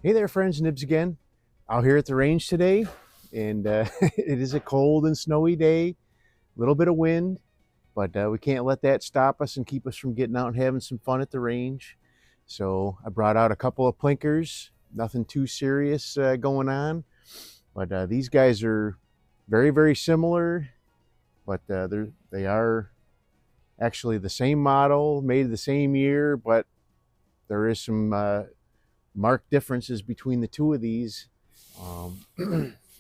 Hey there, friends, Nibs again. Out here at the range today, and it is a cold and snowy day, a little bit of wind, but we can't let that stop us and keep us from getting out and having some fun at the range. So I brought out a couple of plinkers, nothing too serious going on, but these guys are very, very similar, but they are actually the same model, made the same year, but there is some marked differences between the two of these,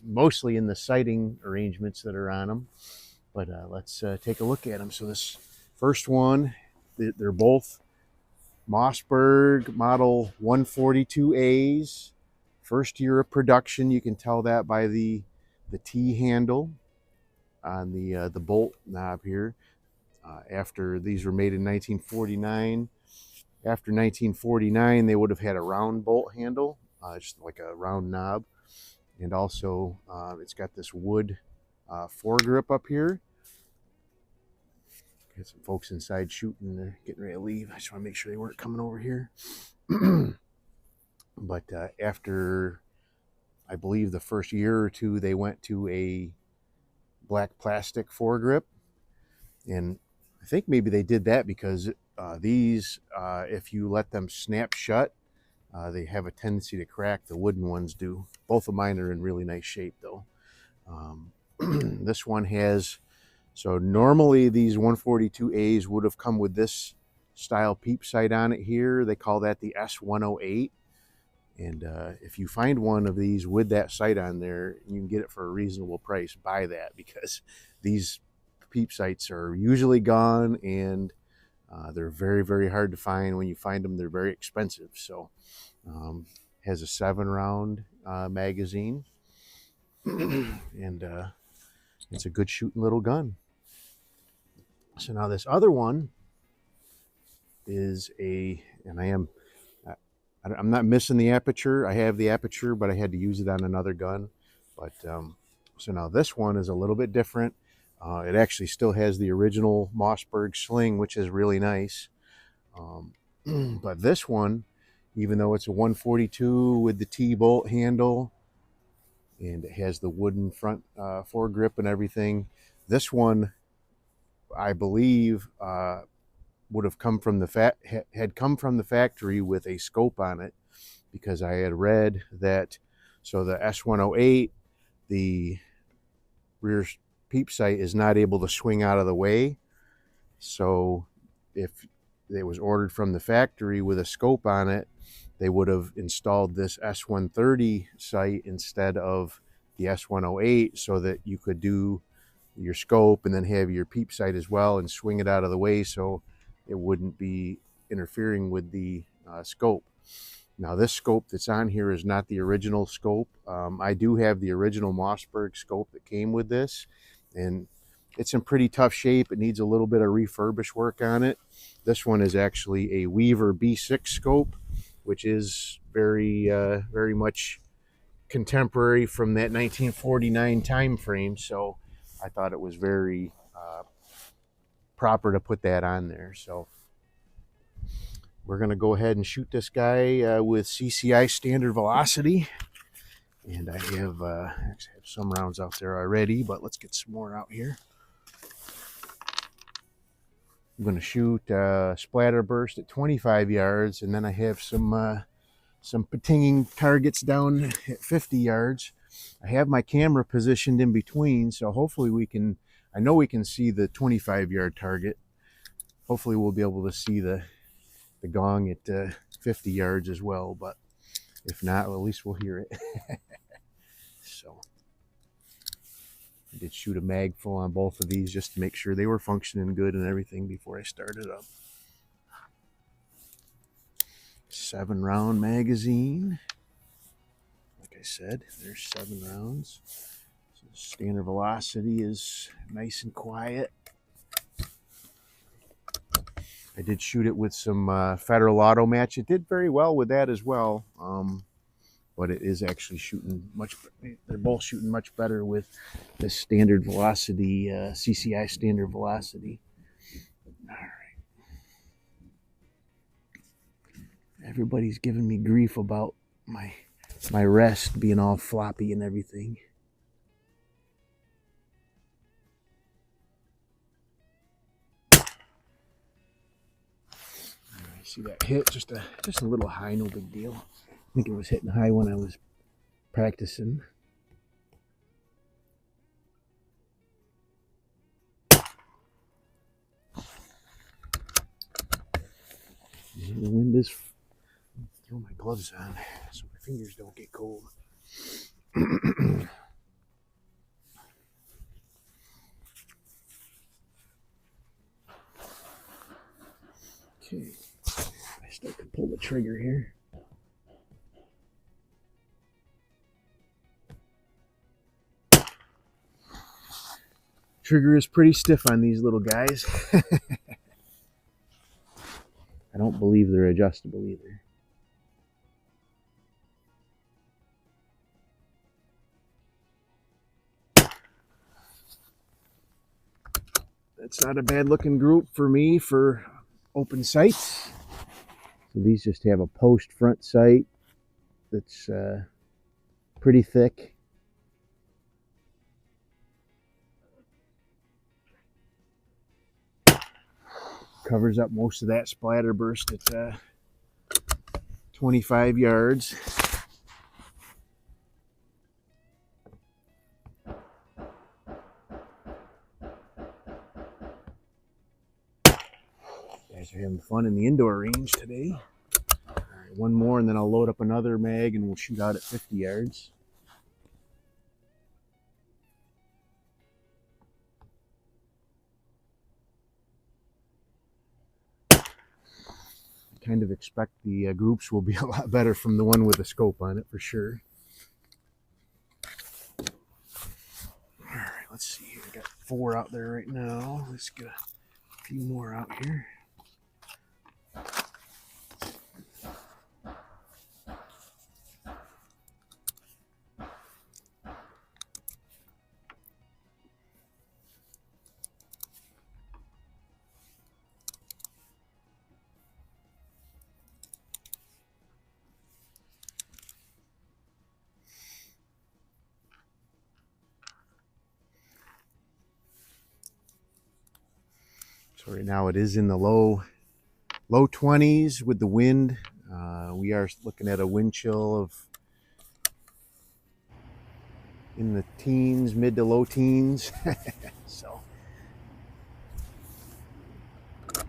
mostly in the sighting arrangements that are on them. But let's take a look at them. So this first one, they're both Mossberg model 142As, first year of production. You can tell that by the T handle on the bolt knob here. After these were made in 1949. After 1949, they would have had a round bolt handle, just like a round knob. And also, it's got this wood foregrip up here. Got some folks inside shooting. They're getting ready to leave. I just want to make sure they weren't coming over here. But after, I believe, the first year or two, they went to a black plastic foregrip. And I think maybe they did that because these, if you let them snap shut, they have a tendency to crack. The wooden ones do. Both of mine are in really nice shape, though. This one has, so normally these 142As would have come with this style peep sight on it here. They call that the S108. And if you find one of these with that sight on there, you can get it for a reasonable price. Buy that, because these peep sights are usually gone, and they're very, very hard to find. When you find them, they're very expensive. So has a 7-round magazine, and it's a good shooting little gun. So now this other one is and I'm not missing the aperture. I have the aperture, but I had to use it on another gun. But so now this one is a little bit different. It actually still has the original Mossberg sling, which is really nice. But this one, even though it's a 142 with the T-bolt handle, and it has the wooden front foregrip and everything, this one, I believe, would have come from had come from the factory with a scope on it, because I had read that. So the S108, the rear peep sight is not able to swing out of the way. So if it was ordered from the factory with a scope on it, they would have installed this S130 sight instead of the S108, so that you could do your scope and then have your peep sight as well and swing it out of the way, so it wouldn't be interfering with the scope. Now this scope that's on here is not the original scope. I do have the original Mossberg scope that came with this, and it's in pretty tough shape. It needs a little bit of refurbish work on it. This one is actually a Weaver B6 scope, which is very, very much contemporary from that 1949 time frame. So I thought it was very proper to put that on there. So we're going to go ahead and shoot this guy with CCI standard velocity. And I have actually have some rounds out there already, but let's get some more out here. I'm going to shoot splatter burst at 25 yards, and then I have some patinging targets down at 50 yards. I have my camera positioned in between, so hopefully I know we can see the 25-yard target. Hopefully we'll be able to see the gong at 50 yards as well, but if not, well, at least we'll hear it. So I did shoot a mag full on both of these just to make sure they were functioning good and everything before I started up. 7-round magazine. Like I said, there's 7 rounds. So the standard velocity is nice and quiet. I did shoot it with some Federal Auto Match. It did very well with that as well. But it is actually shooting they're both shooting much better with this standard velocity, CCI standard velocity. All right. Everybody's giving me grief about my my rest being all floppy and everything. See that hit, just a little high, no big deal. I think it was hitting high when I was practicing. The wind is. Throw my gloves on so my fingers don't get cold. Okay, I still can pull the trigger here. Trigger is pretty stiff on these little guys. I don't believe they're adjustable either. That's not a bad looking group for me for open sights. So these just have a post front sight that's pretty thick. Covers up most of that splatter burst at 25 yards. Guys are having fun in the indoor range today. All right, one more and then I'll load up another mag and we'll shoot out at 50 yards. Kind of expect the groups will be a lot better from the one with the scope on it for sure. All right, let's see here. I got 4 out there right now. Let's get a few more out here. So right now it is in the low 20s with the wind. We are looking at a wind chill of in the teens, mid to low teens. So, all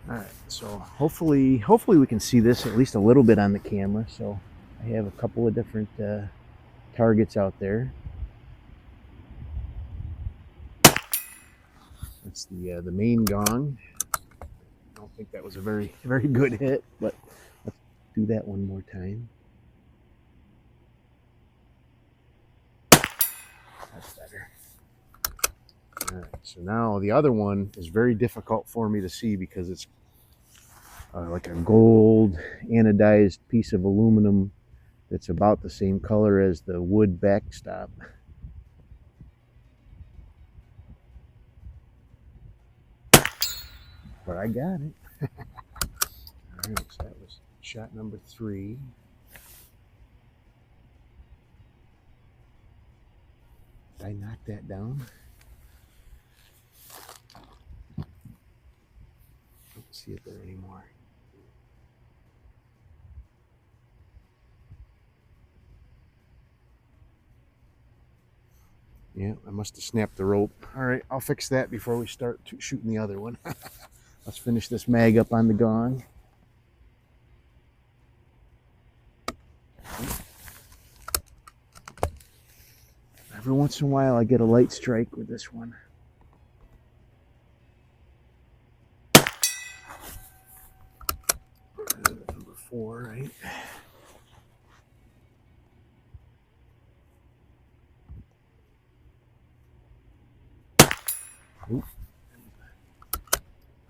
right. So hopefully we can see this at least a little bit on the camera. So I have a couple of different targets out there. That's the main gong. I don't think that was a very good hit, but let's do that one more time. That's better. All right, so now the other one is very difficult for me to see because it's like a gold anodized piece of aluminum that's about the same color as the wood backstop. But I got it. All right, so that was shot number 3. Did I knock that down? I don't see it there anymore. Yeah, I must have snapped the rope. All right, I'll fix that before we start shooting the other one. Let's finish this mag up on the gong. Every once in a while I get a light strike with this one. Number 4, right? Oop.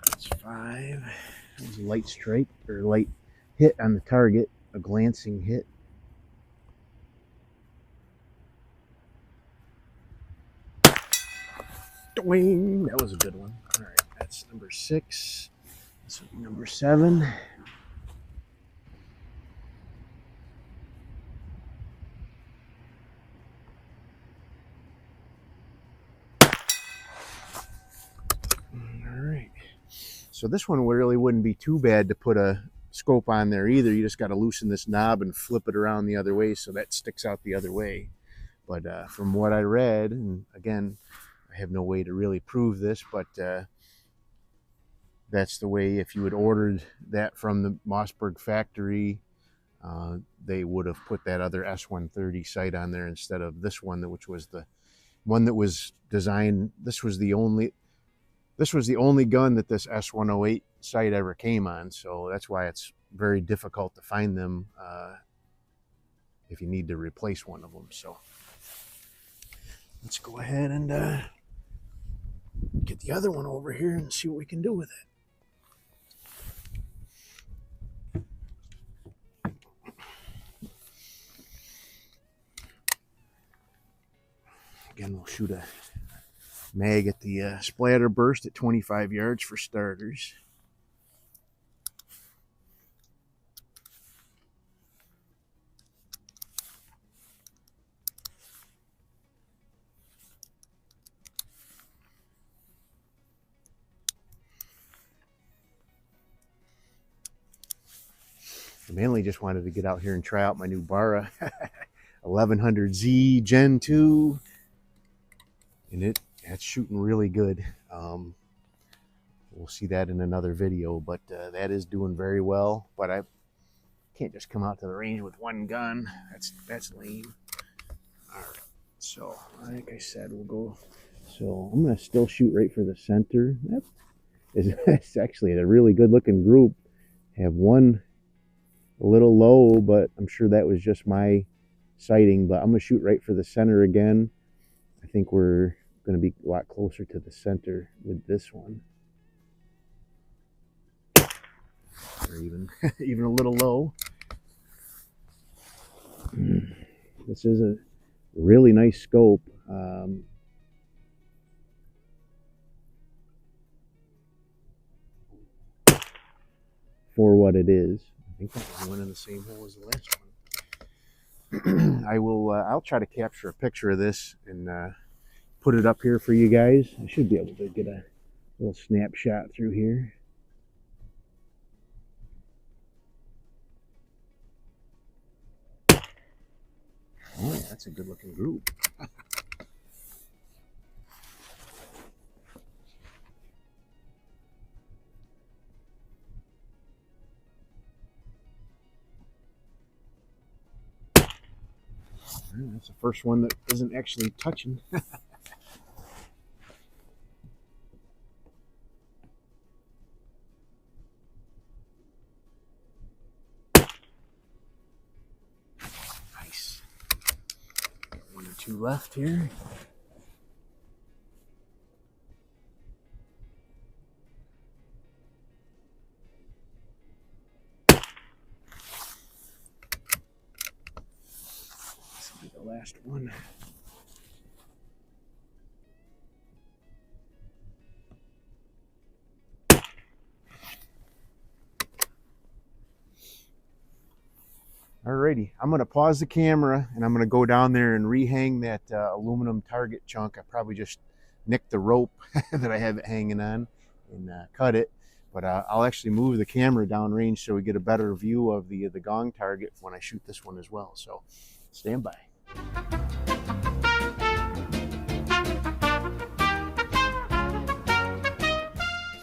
That's 5. That was a light strike or light hit on the target, a glancing hit. Doing. That was a good one. All right, that's number 6. This will be number 7. So this one really wouldn't be too bad to put a scope on there either. You just got to loosen this knob and flip it around the other way so that sticks out the other way. But from what I read, and again, I have no way to really prove this, but that's the way. If you had ordered that from the Mossberg factory, they would have put that other S130 sight on there instead of this one, which was the one that was designed. This was the only gun that this S108 sight ever came on, so that's why it's very difficult to find them if you need to replace one of them. So let's go ahead and get the other one over here and see what we can do with it. Again, we'll shoot a mag at the splatter burst at 25 yards for starters. I mainly just wanted to get out here and try out my new Barra 1100Z Gen 2, and that's shooting really good. We'll see that in another video, but that is doing very well. But I can't just come out to the range with one gun. That's lame. All right, so like I said, we'll go. So I'm gonna still shoot right for the center. That's actually a really good looking group. Have one a little low, but I'm sure that was just my sighting. But I'm gonna shoot right for the center again. I think we're gonna be a lot closer to the center with this one, or even a little low. This is a really nice scope. For what it is. I think that went in the same hole as the last one. I'll try to capture a picture of this and put it up here for you guys. I should be able to get a little snapshot through here. Oh, yeah, that's a good looking group. That's the first one that isn't actually touching. Nice. One or two left here. This will be the last one. Alrighty, I'm going to pause the camera and I'm going to go down there and rehang that aluminum target chunk. I probably just nicked the rope that I have it hanging on and cut it. But I'll actually move the camera downrange so we get a better view of the gong target when I shoot this one as well. So stand by.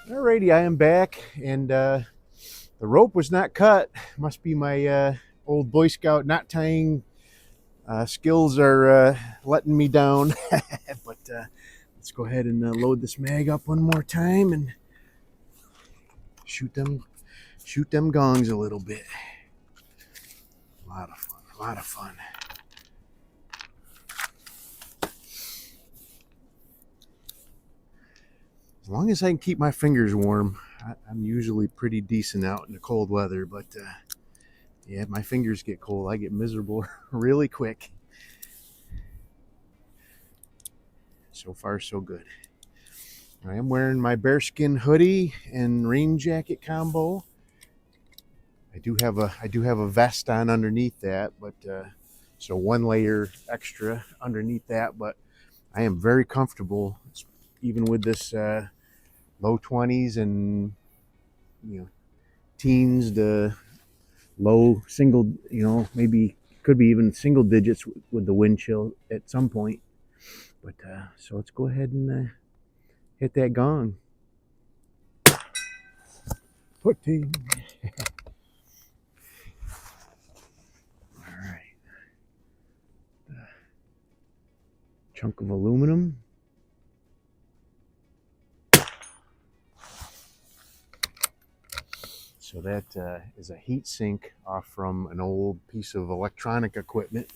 Alrighty, I am back, and the rope was not cut. Must be my old Boy Scout knot tying skills are letting me down. But let's go ahead and load this mag up one more time and shoot them gongs a little bit. A lot of fun, a lot of fun. As long as I can keep my fingers warm, I'm usually pretty decent out in the cold weather, but yeah, my fingers get cold. I get miserable really quick. So far, so good. I am wearing my bearskin hoodie and rain jacket combo. I do have a vest on underneath that, but so one layer extra underneath that. But I am very comfortable, even with this low 20s and you know, teens to low single, maybe could be even single digits with the wind chill at some point. But so let's go ahead and hit that gong. Putting. All right. Chunk of aluminum. So that is a heat sink off from an old piece of electronic equipment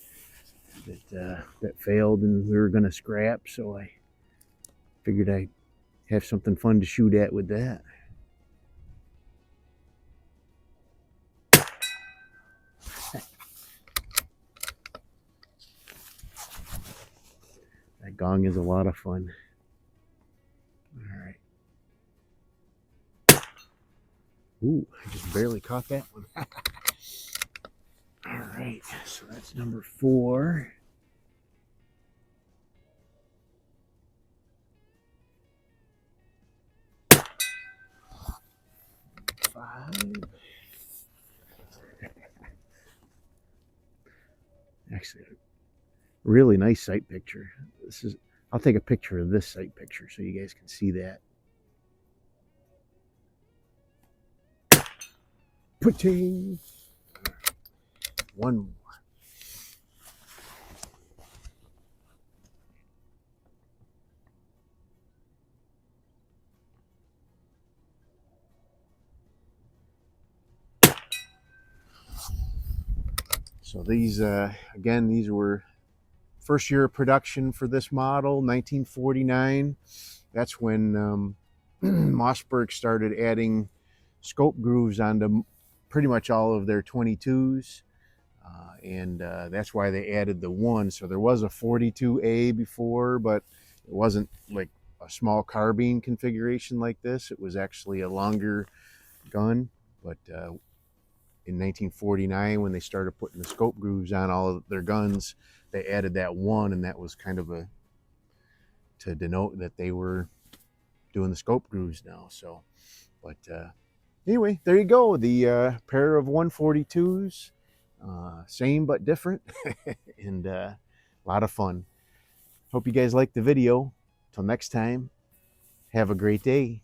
that failed and we were going to scrap. So I figured I'd have something fun to shoot at with that. That gong is a lot of fun. All right. Ooh, I just barely caught that one. All right, so that's number 4. Actually, a really nice sight picture. I'll take a picture of this sight picture so you guys can see that. Putting one more. So these, again, these were first year of production for this model, 1949. That's when Mossberg started adding scope grooves onto pretty much all of their 22s. And that's why they added the 1. So there was a 42A before, but it wasn't like a small carbine configuration like this. It was actually a longer gun. But in 1949, when they started putting the scope grooves on all of their guns, they added that 1, and that was kind of to denote that they were doing the scope grooves now. So, but anyway, there you go. The pair of 142s, same but different, and a lot of fun. Hope you guys liked the video. Till next time, have a great day.